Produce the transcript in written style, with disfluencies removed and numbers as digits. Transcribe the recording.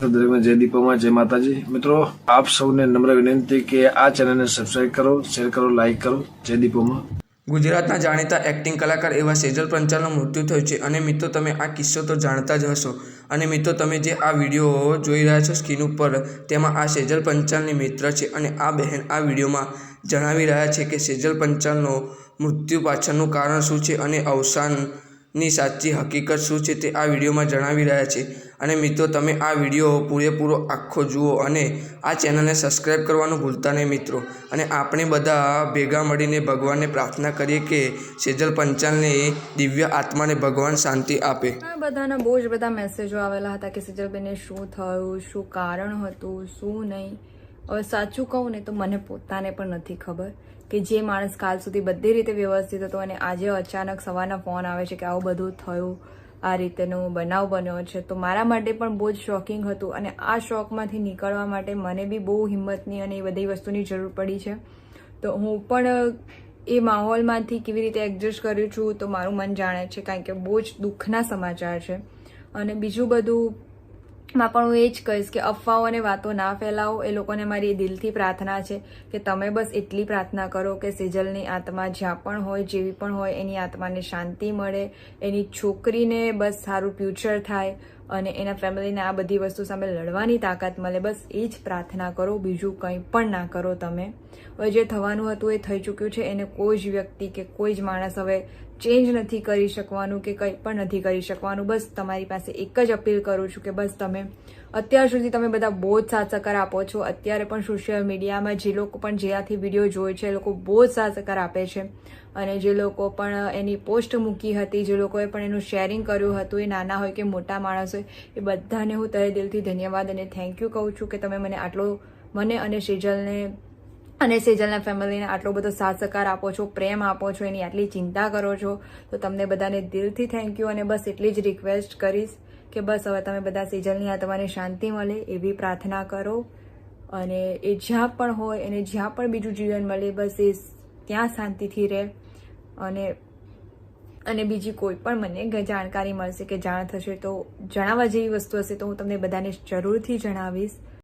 દરેકને જય દીપોમાં જય માતાજી। મિત્રો આપ સૌને નમ્ર વિનંતી કે આ ચેનલને સબસ્ક્રાઇબ કરો, શેર કરો, લાઇક કરો। જય દીપોમાં। ગુજરાતના જાણીતા એક્ટિંગ કલાકાર એવા સેજલ પંચાલનું મૃત્યુ થયું છે અને મિત્રો તમે આ કિસ્સો તો જાણતા જ હશો। અને મિત્રો તમે જે આ વિડીયો જોઈ રહ્યા છો સ્ક્રીન ઉપર, તેમાં આ સેજલ પંચાલની મિત્ર છે અને આ બહેન આ વિડીયોમાં જણાવી રહ્યા છે કે સેજલ પંચાલનો મૃત્યુ પાછળનું કારણ શું છે અને અવસાનની સાચી હકીકત શું છે તે આ વિડીયોમાં જણાવી રહ્યા છે। અને મિત્રો તમે આ વિડીયો પૂરેપૂરો આખો જુઓ અને આ ચેનલને સબસ્ક્રાઈબ કરવાનું ભૂલતા નહીં મિત્રો। અને આપણે બધા ભેગા મળીને ભગવાનને પ્રાર્થના કરીએ કે સેજલ પંચાલની દિવ્ય આત્માને ભગવાન શાંતિ આપે। બધાના બહુ જ બધા મેસેજો આવેલા હતા કે સેજલબેનને શું થયું, શું કારણ હતું, શું નહીં। હવે સાચું કહું ને તો મને પોતાને પણ નથી ખબર કે જે માણસ કાલ સુધી બધી રીતે વ્યવસ્થિત હતો અને આજે અચાનક સવારના ફોન આવે છે કે આવું બધું થયું, આ રીતેનો બનાવ બન્યો છે, તો મારા માટે પણ બહુ જ શોકિંગ હતું। અને આ શોકમાંથી નીકળવા માટે મને બી બહુ હિંમતની અને એ બધી વસ્તુની જરૂર પડી છે। તો હું પણ એ માહોલમાંથી કેવી રીતે એડજસ્ટ કરું છું તો મારું મન જાણે છે, કારણ કે બહુ જ દુઃખના સમાચાર છે। અને બીજું બધું માં પણ હું એ જ કહીશ કે અફવાઓ અને વાતો ના ફેલાવો। એ લોકોને મારી દિલથી પ્રાર્થના છે કે તમે બસ એટલી પ્રાર્થના કરો કે સેજલની આત્મા જ્યાં પણ હોય, જેવી પણ હોય, એની આત્માને શાંતિ મળે, એની છોકરીને બસ સારું ફ્યુચર થાય અને એના ફેમિલીને આ બધી વસ્તુ સામે લડવાની તાકાત મળે। બસ એ જ પ્રાર્થના કરો, બીજું કંઈ પણ ના કરો તમે। હવે જે થવાનું હતું એ થઈ ચૂક્યું છે, એને કોઈ જ વ્યક્તિ કે કોઈ જ માણસ હવે ચેન્જ નથી કરી શકવાનું કે કંઈ પણ નથી કરી શકવાનું। બસ તમારી પાસે એક જ અપીલ કરું છું કે બસ તમે અત્યાર સુધી તમે બધા બહુ જ સાથ સહકાર આપો છો। અત્યારે પણ સોશિયલ મીડિયામાં જે લોકો પણ જ્યાંથી વિડીયો જોવે છે એ લોકો બહુ જ સાથ સહકાર આપે છે। અને જે લોકો પણ એની પોસ્ટ મૂકી હતી, જે લોકોએ પણ એનું શેરિંગ કર્યું હતું, એ નાના હોય કે મોટા માણસ હોય, એ બધાને હું તહે દિલથી ધન્યવાદ અને થેન્ક યુ કહું છું કે તમે મને અને સેજલને અને સેજલના ફેમિલીને આટલો બધો સાથ સહકાર આપો છો, પ્રેમ આપો છો, એની આટલી ચિંતા કરો છો, તો તમને બધાને દિલથી થેન્ક યુ। અને બસ એટલી જ રિક્વેસ્ટ કરીશ કે બસ હવે તમે બધા સેજલની આત્માને શાંતિ મળે એવી પ્રાર્થના કરો। અને એ જ્યાં પણ હોય એને જ્યાં પણ બીજું જીવન મળે બસ એ ત્યાં શાંતિથી રહે। અને બીજી કોઈ પણ મને જાણકારી મળશે કે જાણ થશે તો જણાવવા જેવી વસ્તુ હશે તો હું તમને બધાને જરૂરથી જણાવીશ।